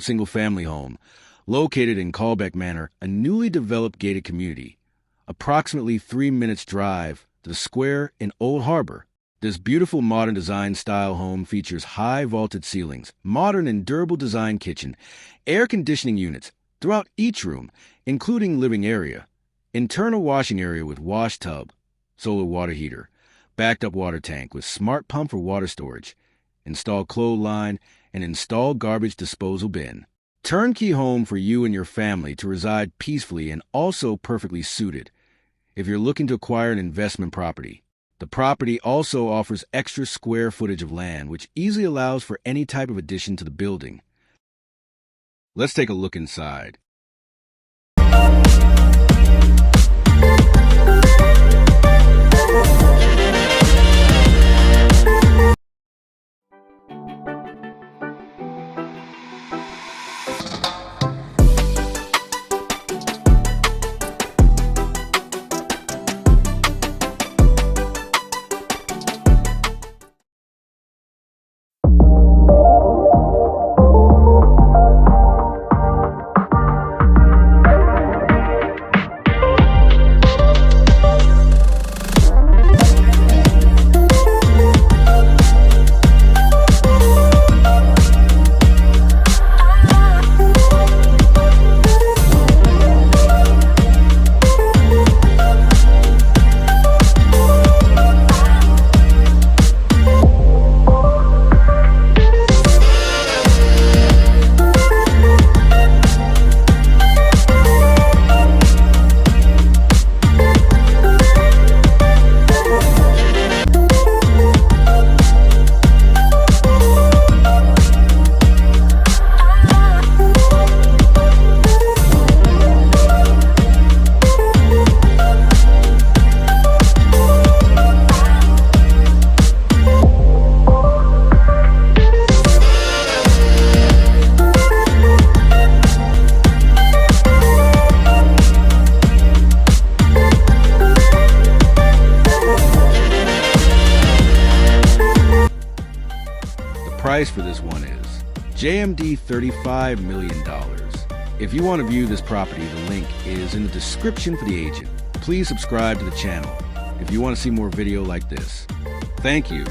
purpose-built single-family home located in Colbeck Manor, a newly developed gated community, approximately 3 minutes drive to the square in Old Harbor. This beautiful modern design-style home features high vaulted ceilings, modern and durable design kitchen, air conditioning units throughout each room, including living area, internal washing area with wash tub, solar water heater, backed up water tank with smart pump for water storage, installed clothesline, and installed garbage disposal bin. Turnkey home for you and your family to reside peacefully and also perfectly suited if you're looking to acquire an investment property. The property also offers extra square footage of land, which easily allows for any type of addition to the building. Let's take a look inside. Price for this one is JMD $35 million. If you want to view this property, the link is in the description for the agent. Please subscribe to the channel if you want to see more video like this. Thank you.